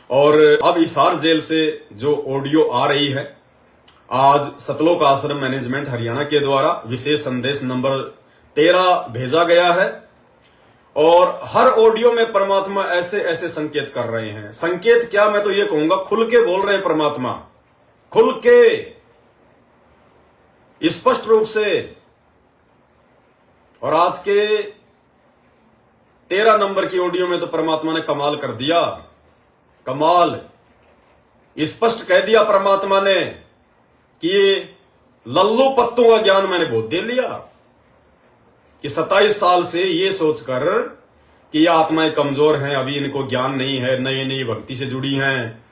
और अब हिसार जेल से जो ऑडियो आ रही है, आज सतलोक आश्रम मैनेजमेंट हरियाणा के द्वारा विशेष संदेश नंबर 13 भेजा गया है। और हर ऑडियो में परमात्मा ऐसे ऐसे संकेत कर रहे हैं। संकेत क्या, मैं तो ये कहूंगा खुल के बोल रहे हैं परमात्मा, खुल के, स्पष्ट रूप से। और आज के 13 नंबर की ऑडियो में तो परमात्मा ने कमाल कर दिया, कमाल। स्पष्ट कह दिया परमात्मा ने कि ये लल्लू पत्तों का ज्ञान मैंने बहुत दे लिया, कि 27 साल से ये सोचकर कि ये आत्माएं कमजोर हैं, अभी इनको ज्ञान नहीं है, नई नई भक्ति से जुड़ी हैं,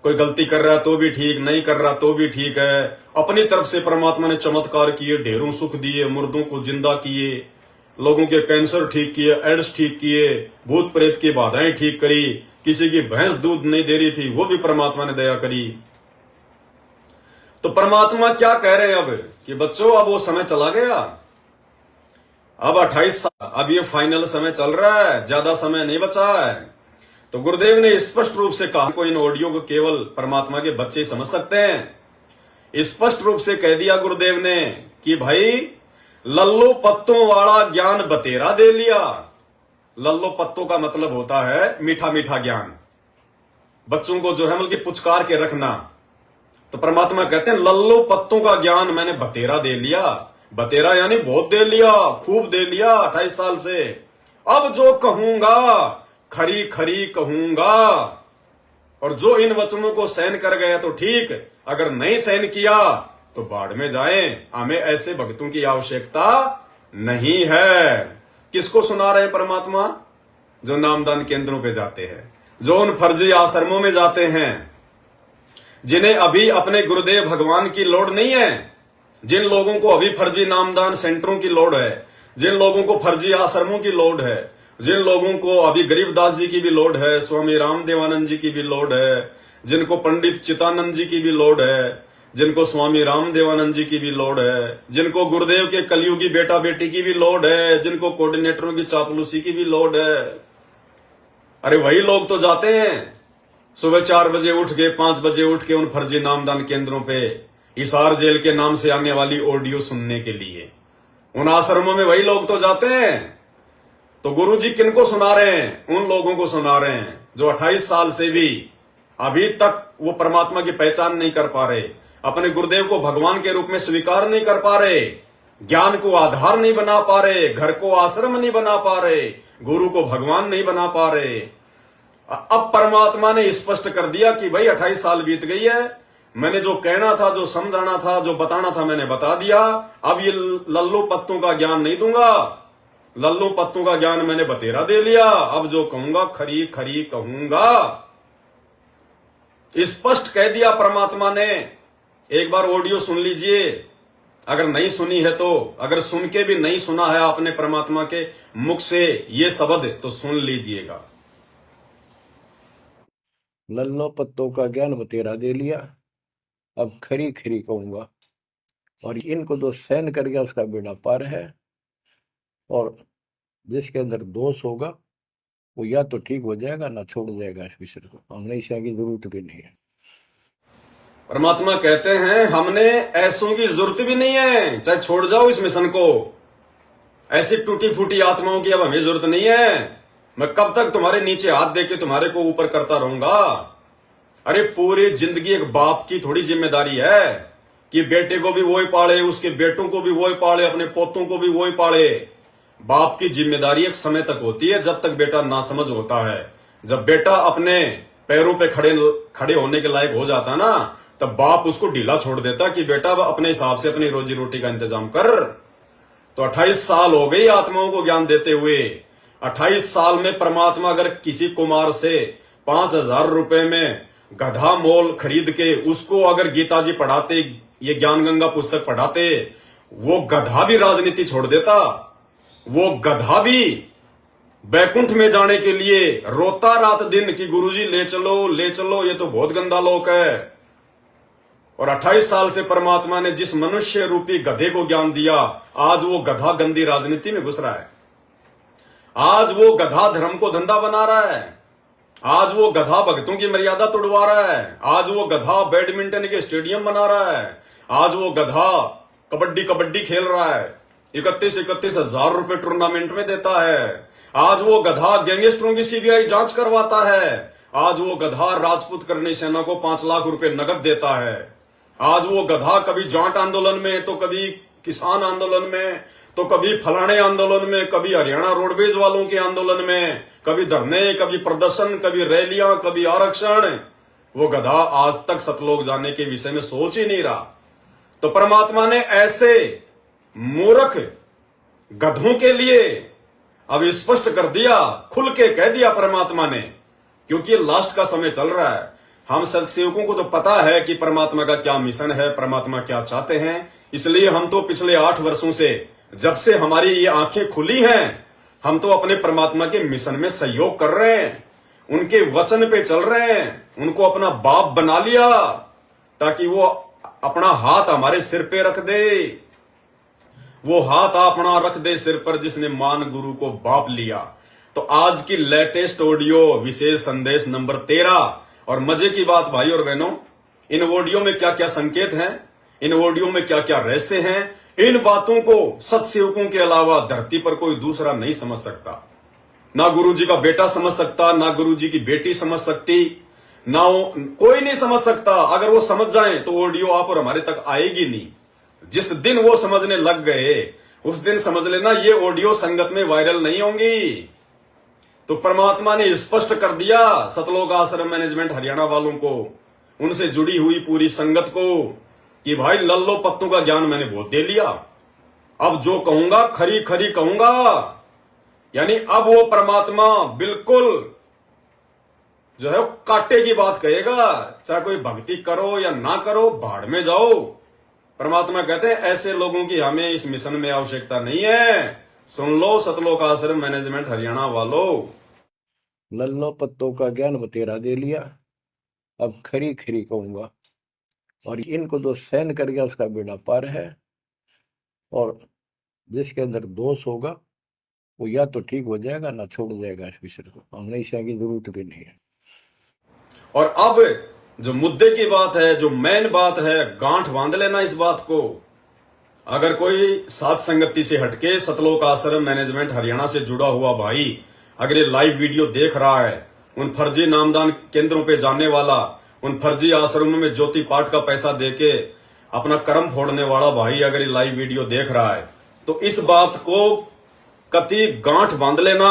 कोई गलती कर रहा है तो भी ठीक, नहीं कर रहा तो भी ठीक है। अपनी तरफ से परमात्मा ने चमत्कार किए, ढेरों सुख दिए, मुर्दों को जिंदा किए, लोगों के कैंसर ठीक किए, एड्स ठीक किए, भूत प्रेत की बाधाएं ठीक करी, किसी की भैंस दूध नहीं दे रही थी वो भी परमात्मा ने दया करी। तो परमात्मा क्या कह रहे हैं अब कि बच्चों अब वो समय चला गया, अब 28 साल, अब ये फाइनल समय चल रहा है, ज्यादा समय नहीं बचा है। तो गुरुदेव ने स्पष्ट रूप से कहा, को इन ऑडियो को केवल परमात्मा के बच्चे समझ सकते हैं। स्पष्ट रूप से कह दिया गुरुदेव ने कि भाई लल्लू पत्तों वाला ज्ञान बतेरा दे लिया। लल्लू पत्तों का मतलब होता है मीठा मीठा ज्ञान, बच्चों को जो है मतलब पुचकार के रखना। तो परमात्मा कहते हैं लल्लू पत्तों का ज्ञान मैंने बतेरा दे लिया। बतेरा यानी बहुत दे लिया, खूब दे लिया 28 साल से। अब जो कहूंगा खरी खरी कहूंगा, और जो इन वचनों को सहन कर गया तो ठीक, अगर नहीं सहन किया तो बाढ़ में जाएं। हमें ऐसे भक्तों की आवश्यकता नहीं है। किसको सुना रहे हैं परमात्मा? जो नामदान केंद्रों पे जाते हैं, जो उन फर्जी आश्रमों में जाते हैं, जिन्हें अभी अपने गुरुदेव भगवान की लोड़ नहीं है, जिन लोगों को अभी फर्जी नामदान सेंटरों की लोड़ है, जिन लोगों को फर्जी आश्रमों की लोड़ है, जिन लोगों को अभी गरीबदास जी की भी लोड़ है, स्वामी रामदेवानंद जी की भी लोड़ है, जिनको पंडित चितानंद जी की भी लोड़ है, जिनको स्वामी रामदेवानंद जी की भी लोड़ है, जिनको गुरुदेव के कलयुगी बेटा बेटी की भी लोड़ है, जिनको कोऑर्डिनेटरों की चापलूसी की भी लोड़ है, अरे वही लोग तो जाते हैं सुबह 4 बजे उठ के, 5 बजे उठ के उन फर्जी नामदान केंद्रों पे हिसार जेल के नाम से आने वाली ऑडियो सुनने के लिए। उन आश्रमों में वही लोग तो जाते हैं। तो गुरुजी किनको सुना रहे हैं? उन लोगों को सुना रहे हैं जो 28 साल से भी अभी तक वो परमात्मा की पहचान नहीं कर पा रहे, अपने गुरुदेव को भगवान के रूप में स्वीकार नहीं कर पा रहे, ज्ञान को आधार नहीं बना पा रहे, घर को आश्रम नहीं बना पा रहे, गुरु को भगवान नहीं बना पा रहे। अब परमात्मा ने स्पष्ट कर दिया कि भाई 28 साल बीत गई है, मैंने जो कहना था, जो समझाना था, जो बताना था मैंने बता दिया। अब ये लल्लू पत्तों का ज्ञान नहीं दूंगा, लल्लू पत्तों का ज्ञान मैंने बतेरा दे लिया। अब जो कहूंगा खरी खरी कहूंगा, स्पष्ट कह दिया परमात्मा ने। एक बार ऑडियो सुन लीजिए, अगर नहीं सुनी है तो, अगर सुन के भी नहीं सुना है आपने परमात्मा के मुख से ये शब्द, तो सुन लीजिएगा। लल्लो पत्तों का ज्ञान बतेरा दे लिया, अब खरी खरी कहूंगा। और इनको जो सहन कर गया उसका बेड़ा पार है। और जिसके अंदर दोष होगा वो या तो ठीक हो जाएगा ना छोड़ जाएगा इस विषय को। हमने इसे की जरूरत भी नहीं है। परमात्मा कहते हैं हमने ऐसों की जरूरत भी नहीं है, चाहे छोड़ जाओ इस मिशन को। ऐसी टूटी फूटी आत्माओं की अब हमें जरूरत नहीं है। मैं कब तक तुम्हारे नीचे हाथ देके तुम्हारे को ऊपर करता रहूंगा? अरे पूरी जिंदगी एक बाप की थोड़ी जिम्मेदारी है कि बेटे को भी वही पाले, उसके बेटों को भी वही पाले, अपने पोतों को भी वही पाले। बाप की जिम्मेदारी एक समय तक होती है, जब तक बेटा नासमझ होता है। जब बेटा अपने पैरों पे खड़े होने के लायक हो जाता ना, तब बाप उसको ढीला छोड़ देता कि बेटा अपने हिसाब से अपनी रोजी रोटी का इंतजाम कर। तो 28 साल हो गई आत्माओं को ज्ञान देते हुए। 28 साल में परमात्मा अगर किसी कुमार से 5,000 रुपए में गधा मोल खरीद के उसको अगर गीता जी पढ़ाते, ये ज्ञान गंगा पुस्तक पढ़ाते, वो गधा भी राजनीति छोड़ देता। वो गधा भी बैकुंठ में जाने के लिए रोता रात दिन कि गुरुजी ले चलो, ये तो बहुत गंदा लोक है। और 28 साल से परमात्मा ने जिस मनुष्य रूपी गधे को ज्ञान दिया, आज वो गधा गंदी राजनीति में घुस रहा है। आज वो गधा धर्म को धंधा बना रहा है। आज वो गधा भक्तों की मर्यादा तोड़वा रहा है। आज वो गधा बैडमिंटन के स्टेडियम बना रहा है। आज वो गधा कबड्डी कबड्डी खेल रहा है, 31 हजार रुपए टूर्नामेंट में देता है। आज वो गधा गैंगस्टरों की सीबीआई जांच करवाता है। आज वो गधा राजपूत करनी सेना को 5 लाख रुपए नकद देता है। आज वो गधा कभी जाट आंदोलन में, तो कभी किसान आंदोलन में, तो कभी फलाने आंदोलन में, कभी हरियाणा रोडवेज वालों के आंदोलन में, कभी धरने, कभी प्रदर्शन, कभी रैलियां, कभी आरक्षण। वो गधा आज तक सतलोक जाने के विषय में सोच ही नहीं रहा। तो परमात्मा ने ऐसे मूर्ख गधों के लिए अब स्पष्ट कर दिया, खुल के कह दिया परमात्मा ने, क्योंकि लास्ट का समय चल रहा है। हम सत्सेवकों को तो पता है कि परमात्मा का क्या मिशन है, परमात्मा क्या चाहते हैं। इसलिए हम तो पिछले 8 वर्षों से, जब से हमारी ये आंखें खुली हैं, हम तो अपने परमात्मा के मिशन में सहयोग कर रहे हैं, उनके वचन पे चल रहे हैं, उनको अपना बाप बना लिया ताकि वो अपना हाथ हमारे सिर पे रख दे। वो हाथ अपना रख दे सिर पर जिसने मान गुरु को बाप लिया। तो आज की लेटेस्ट ऑडियो विशेष संदेश नंबर 13। और मजे की बात भाई और बहनों, इन ऑडियो में क्या क्या संकेत हैं, इन ऑडियो में क्या क्या रहस्य हैं, इन बातों को सत्सेवकों के अलावा धरती पर कोई दूसरा नहीं समझ सकता। ना गुरुजी का बेटा समझ सकता, ना गुरुजी की बेटी समझ सकती, ना कोई नहीं समझ सकता। अगर वो समझ जाए तो ऑडियो आप और हमारे तक आएगी नहीं। जिस दिन वो समझने लग गए उस दिन समझ लेना ये ऑडियो संगत में वायरल नहीं होंगी। तो परमात्मा ने स्पष्ट कर दिया सतलोक आश्रम मैनेजमेंट हरियाणा वालों को, उनसे जुड़ी हुई पूरी संगत को, कि भाई लल्लो पत्तों का ज्ञान मैंने बहुत दे लिया। अब जो कहूंगा खरी खरी कहूंगा। यानी अब वो परमात्मा बिल्कुल जो है कांटे की बात कहेगा। चाहे कोई भक्ति करो या ना करो, भाड़ में जाओ। परमात्मा कहते हैं ऐसे लोगों की हमें इस मिशन में आवश्यकता नहीं है। सुन लो सतलोक आश्रम मैनेजमेंट हरियाणा वालों, लल्लो पत्तों का ज्ञान बतेरा दे लिया, अब खरी खरी कहूंगा। और इनको जो सहन कर गया उसका बेड़ा पार है। और जिसके अंदर दोष होगा वो या तो ठीक हो जाएगा ना छोड़ जाएगा इस विषय को। हम नहीं सहने की जरूरत भी नहीं है। और अब जो मुद्दे की बात है, जो मेन बात है, गांठ बांध लेना इस बात को। अगर कोई सात संगति से हटके सतलोक आश्रम मैनेजमेंट हरियाणा से जुड़ा हुआ भाई अगर ये लाइव वीडियो देख रहा है, उन फर्जी नामदान केंद्रों पे जाने वाला, उन फर्जी आश्रमों में ज्योति पाठ का पैसा देके अपना कर्म फोड़ने वाला भाई अगर ये लाइव वीडियो देख रहा है, तो इस बात को कति गांठ बांध लेना।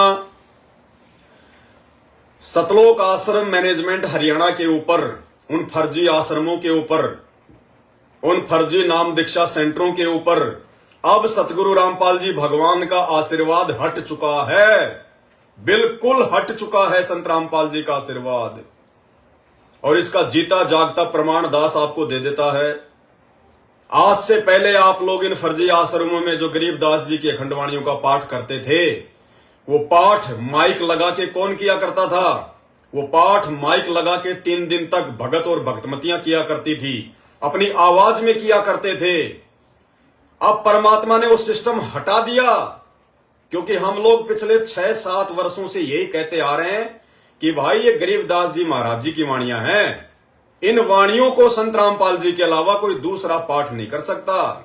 सतलोक आश्रम मैनेजमेंट हरियाणा के ऊपर, उन फर्जी आश्रमों के ऊपर, उन फर्जी नाम दीक्षा सेंटरों के ऊपर अब सतगुरु रामपाल जी भगवान का आशीर्वाद हट चुका है। बिल्कुल हट चुका है संत रामपाल जी का आशीर्वाद। और इसका जीता जागता प्रमाण दास आपको दे देता है। आज से पहले आप लोग इन फर्जी आश्रमों में जो गरीबदास जी की अखंडवाणियों का पाठ करते थे, वो पाठ माइक लगा के कौन किया करता था? वो पाठ माइक लगा के 3 दिन तक भगत और भक्तमतियां किया करती थी, अपनी आवाज में किया करते थे। अब परमात्मा ने वो सिस्टम हटा दिया, क्योंकि हम लोग पिछले 6-7 वर्षों से यही कहते आ रहे हैं कि भाई ये गरीबदास जी महाराज जी की वाणियां हैं। इन वाणियों को संत रामपाल जी के अलावा कोई दूसरा पाठ नहीं कर सकता।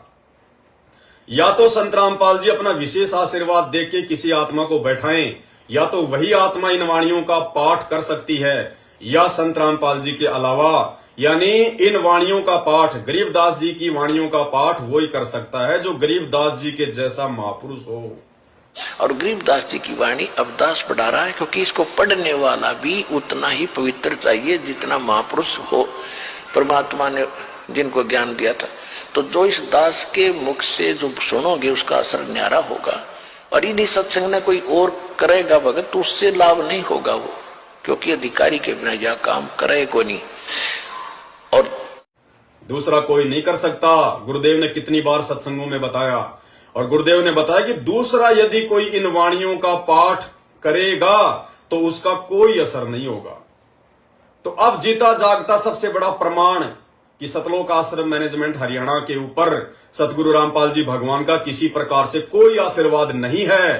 या तो संत रामपाल जी अपना विशेष आशीर्वाद देके किसी आत्मा को बैठाएं, या तो वही आत्मा इन वाणियों का पाठ कर सकती है, या संत रामपाल जी के अलावा, यानी इन वाणियों का पाठ, गरीबदास जी की वाणियों का पाठ वही कर सकता है जो गरीबदास जी के जैसा महापुरुष हो। और गरीबदास जी की वाणी अब दास पढ़ा रहा है, क्योंकि इसको पढ़ने वाला भी उतना ही पवित्र चाहिए जितना महापुरुष हो परमात्मा ने जिनको ज्ञान दिया था। तो जो इस दास के मुख से जो सुनोगे उसका असर न्यारा होगा। और यदि सत्संग में कोई और करेगा भगत तो उससे लाभ नहीं होगा वो, क्योंकि अधिकारी के बिना यह काम करे को नहीं और दूसरा कोई नहीं कर सकता। गुरुदेव ने कितनी बार सत्संगों में बताया, और गुरुदेव ने बताया कि दूसरा यदि कोई इन वाणियों का पाठ करेगा तो उसका कोई असर नहीं होगा। तो अब जीता जागता सबसे बड़ा प्रमाण कि सतलोक आश्रम मैनेजमेंट हरियाणा के ऊपर सतगुरु रामपाल जी भगवान का किसी प्रकार से कोई आशीर्वाद नहीं है।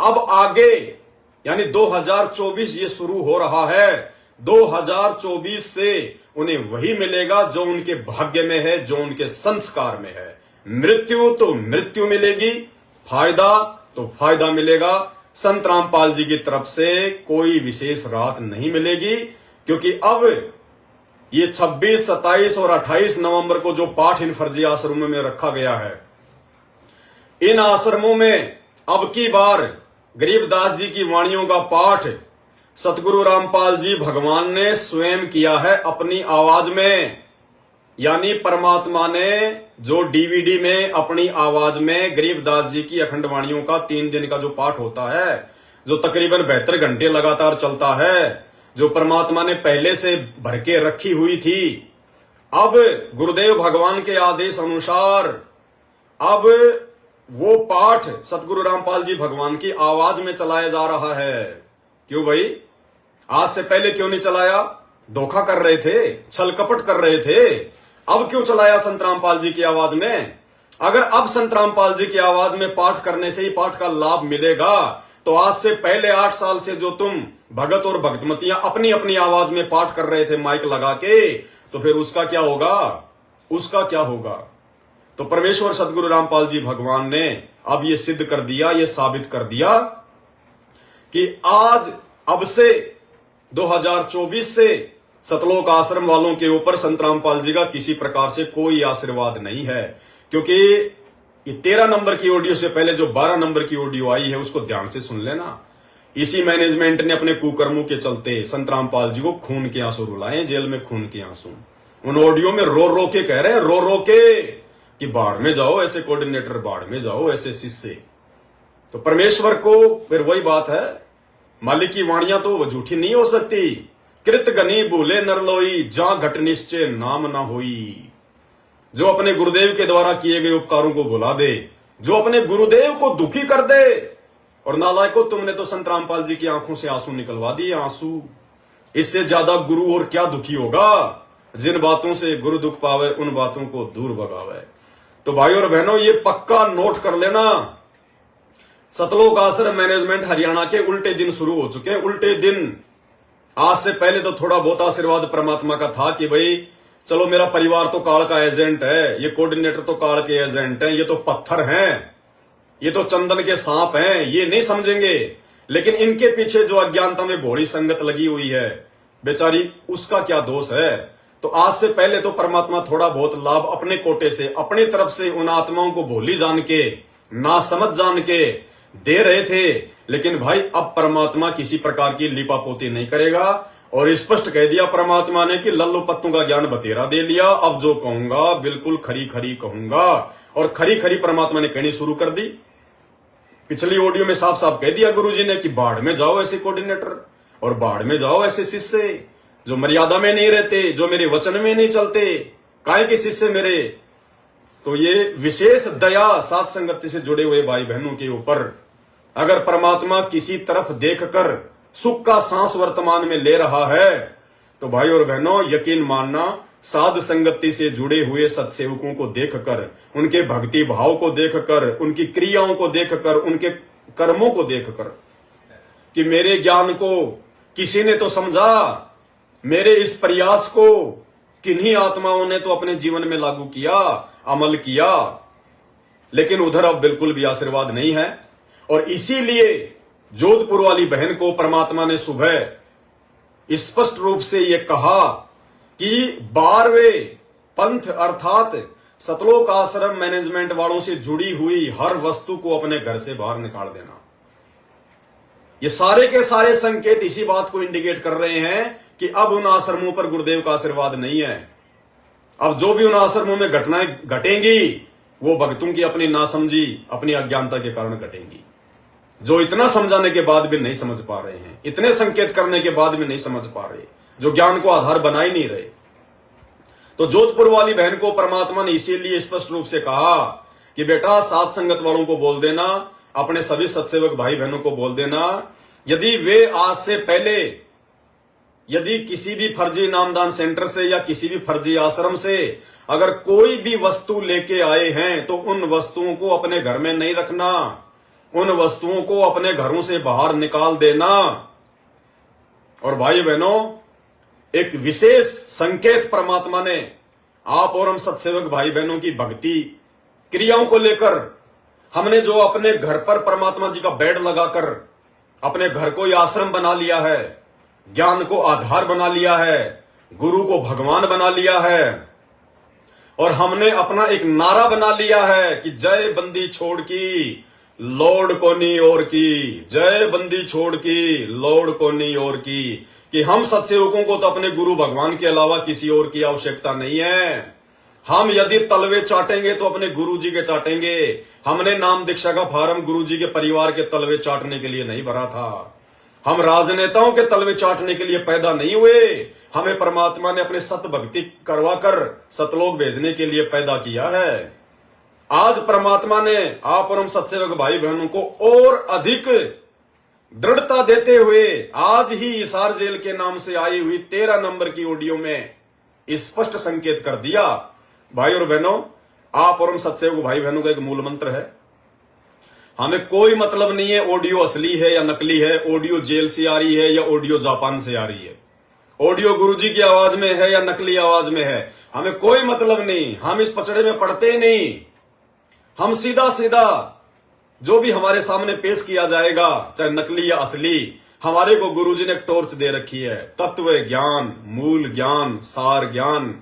अब आगे यानी 2024 ये शुरू हो रहा है। 2024 से उन्हें वही मिलेगा जो उनके भाग्य में है, जो उनके संस्कार में है। मृत्यु तो मृत्यु मिलेगी, फायदा तो फायदा मिलेगा। संत रामपाल जी की तरफ से कोई विशेष राहत नहीं मिलेगी, क्योंकि अब ये 26, 27 और 28 नवंबर को जो पाठ इन फर्जी आश्रमों में रखा गया है, इन आश्रमों में अब की बार गरीबदास जी की वाणियों का पाठ सतगुरु रामपाल जी भगवान ने स्वयं किया है अपनी आवाज में। यानी परमात्मा ने जो डीवीडी में अपनी आवाज में गरीबदास जी की अखंड वाणियों का 3 दिन का जो पाठ होता है, जो तकरीबन 72 घंटे लगातार चलता है, जो परमात्मा ने पहले से भर के रखी हुई थी, अब गुरुदेव भगवान के आदेश अनुसार अब वो पाठ सतगुरु रामपाल जी भगवान की आवाज में चलाया जा रहा है। क्यों भाई? आज से पहले क्यों नहीं चलाया? धोखा कर रहे थे, छल कपट कर रहे थे। अब क्यों चलाया संत रामपाल जी की आवाज में? अगर अब संत रामपाल जी की आवाज में पाठ करने से ही पाठ का लाभ मिलेगा, तो आज से पहले 8 साल से जो तुम भगत और भक्तमतियां अपनी अपनी आवाज में पाठ कर रहे थे माइक लगा के, तो फिर उसका क्या होगा? उसका क्या होगा? तो परमेश्वर सतगुरु रामपाल जी भगवान ने अब ये सिद्ध कर दिया, ये साबित कर दिया कि आज अब से 2024 से सतलोक आश्रम वालों के ऊपर संत रामपाल जी का किसी प्रकार से कोई आशीर्वाद नहीं है। क्योंकि ये 13 नंबर की ऑडियो से पहले जो 12 नंबर की ऑडियो आई है, उसको ध्यान से सुन लेना। इसी मैनेजमेंट ने अपने कुकर्मों के चलते संत रामपाल जी को खून के आंसू रुलाए, जेल में खून के आंसू। उन ऑडियो में रो रो के कह रहे हैं, रो रो के, कि बाढ़ में जाओ ऐसे कोऑर्डिनेटर, बाढ़ में जाओ ऐसे शिष्य। तो परमेश्वर को फिर वही बात है, मालिक की वाणियां तो वो झूठी नहीं हो सकती। कृत गनी भूले नरलोई, जहां घट निश्चय नाम ना होई। जो अपने गुरुदेव के द्वारा किए गए उपकारों को भुला दे, जो अपने गुरुदेव को दुखी कर दे, और नालायको तुमने तो संत रामपाल जी की आंखों से आंसू निकलवा दिए, आंसू। इससे ज्यादा गुरु और क्या दुखी होगा? जिन बातों से गुरु दुख पावे, उन बातों को दूर भगावे। तो भाई और बहनों, ये पक्का नोट कर लेना, सतलोक आश्रम मैनेजमेंट हरियाणा के उल्टे दिन शुरू हो चुके हैं। उल्टे दिन। आज से पहले तो थोड़ा बहुत आशीर्वाद परमात्मा का था कि भाई चलो मेरा परिवार तो काल का एजेंट है, ये कोऑर्डिनेटर तो काल के एजेंट हैं, ये तो पत्थर हैं, ये तो चंदन के सांप हैं, ये नहीं समझेंगे। लेकिन इनके पीछे जो अज्ञानता में भोली संगत लगी हुई है बेचारी, उसका क्या दोष है? तो आज से पहले तो परमात्मा थोड़ा बहुत लाभ अपने कोटे से, अपनी तरफ से उन आत्माओं को भोली जान के, ना समझ जान के दे रहे थे। लेकिन भाई अब परमात्मा किसी प्रकार की लिपापोती नहीं करेगा, और स्पष्ट कह दिया परमात्मा ने कि लल्लू पत्तों का ज्ञान बतेरा दे लिया, अब जो कहूंगा बिल्कुल खरी खरी कहूंगा। और खरी खरी परमात्मा ने कहनी शुरू कर दी। पिछली ऑडियो में साफ साफ कह दिया गुरुजी ने कि बाढ़ में जाओ ऐसे कोऑर्डिनेटर, और बाढ़ में जाओ ऐसे शिष्य जो मर्यादा में नहीं रहते, जो मेरे वचन में नहीं चलते, काहे के शिष्य मेरे। तो ये विशेष दया साथ संगति से जुड़े हुए भाई बहनों के ऊपर, अगर परमात्मा किसी तरफ देखकर सुख का सांस वर्तमान में ले रहा है, तो भाई और बहनों यकीन मानना, साध संगति से जुड़े हुए सत्सेवकों को देखकर, उनके भक्ति भाव को देखकर, उनकी क्रियाओं को देखकर, उनके कर्मों को देखकर, कि मेरे ज्ञान को किसी ने तो समझा, मेरे इस प्रयास को किन्हीं आत्माओं ने तो अपने जीवन में लागू किया, अमल किया, लेकिन उधर अब बिल्कुल भी आशीर्वाद नहीं है। और इसीलिए जोधपुर वाली बहन को परमात्मा ने सुबह स्पष्ट रूप से यह कहा कि 12वें पंथ अर्थात सतलोक आश्रम मैनेजमेंट वालों से जुड़ी हुई हर वस्तु को अपने घर से बाहर निकाल देना। ये सारे के सारे संकेत इसी बात को इंडिकेट कर रहे हैं कि अब उन आश्रमों पर गुरुदेव का आशीर्वाद नहीं है। अब जो भी उन आश्रमों में घटनाएं घटेंगी, वो भक्तों की अपनी नासमझी, अपनी अज्ञानता के कारण घटेंगी। जो इतना समझाने के बाद भी नहीं समझ पा रहे हैं, इतने संकेत करने के बाद भी नहीं समझ पा रहे, जो ज्ञान को आधार बना ही नहीं रहे। तो जोधपुर वाली बहन को परमात्मा ने इसीलिए स्पष्ट रूप से कहा कि बेटा साथ संगत वालों को बोल देना, अपने सभी सत्सेवक भाई बहनों को बोल देना, यदि वे आज से पहले यदि किसी भी फर्जी नामदान सेंटर से या किसी भी फर्जी आश्रम से अगर कोई भी वस्तु लेके आए हैं, तो उन वस्तुओं को अपने घर में नहीं रखना। उन वस्तुओं को अपने घरों से बाहर निकाल देना। और भाई बहनों, एक विशेष संकेत परमात्मा ने आप और हम सत्सेवक भाई बहनों की भक्ति क्रियाओं को लेकर, हमने जो अपने घर पर परमात्मा जी का बेड लगाकर अपने घर को ही आश्रम बना लिया है, ज्ञान को आधार बना लिया है, गुरु को भगवान बना लिया है, और हमने अपना एक नारा बना लिया है कि जय बंदी छोड़ की लौड़ कोनी और की, जय बंदी छोड़ की लौड़ कोनी और की, कि हम सत्सेवकों को तो अपने गुरु भगवान के अलावा किसी और की आवश्यकता नहीं है। हम यदि तलवे चाटेंगे तो अपने गुरु जी के चाटेंगे। हमने नाम दीक्षा का फार्म गुरु जी के परिवार के तलवे चाटने के लिए नहीं भरा था। हम राजनेताओं के तलवे चाटने के लिए पैदा नहीं हुए। हमें परमात्मा ने अपने सत भक्ति करवाकर सतलोक भेजने के लिए पैदा किया है। आज परमात्मा ने आप और हम सत्सेवक भाई बहनों को और अधिक दृढ़ता देते हुए आज ही हिसार जेल के नाम से आई हुई 13 नंबर की ऑडियो में स्पष्ट संकेत कर दिया। भाई और बहनों, आप और हम सत्सेवक भाई बहनों का एक मूल मंत्र है, हमें कोई मतलब नहीं है ऑडियो असली है या नकली है, ऑडियो जेल से आ रही है या ऑडियो जापान से आ रही है, ऑडियो गुरुजी की आवाज में है या नकली आवाज में है, हमें कोई मतलब नहीं। हम इस पचड़े में पड़ते ही नहीं। हम सीधा सीधा जो भी हमारे सामने पेश किया जाएगा, चाहे नकली या असली, हमारे को गुरुजी ने एक टॉर्च दे रखी है, तत्व ज्ञान, मूल ज्ञान, सार ज्ञान,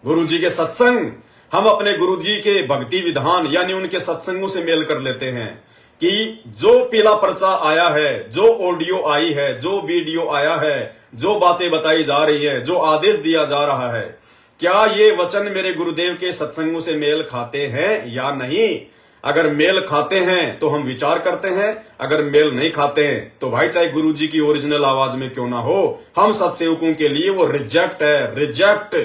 गुरुजी के सत्संग। हम अपने गुरुजी के भक्ति विधान यानी उनके सत्संगों से मेल कर लेते हैं कि जो पीला पर्चा आया है, जो ऑडियो आई है, जो वीडियो आया है, जो बातें बताई जा रही है, जो आदेश दिया जा रहा है, क्या ये वचन मेरे गुरुदेव के सत्संगों से मेल खाते हैं या नहीं। अगर मेल खाते हैं तो हम विचार करते हैं, अगर मेल नहीं खाते हैं तो भाई चाहे गुरुजी की ओरिजिनल आवाज में क्यों ना हो, हम सत्सेवकों के लिए वो रिजेक्ट है, रिजेक्ट।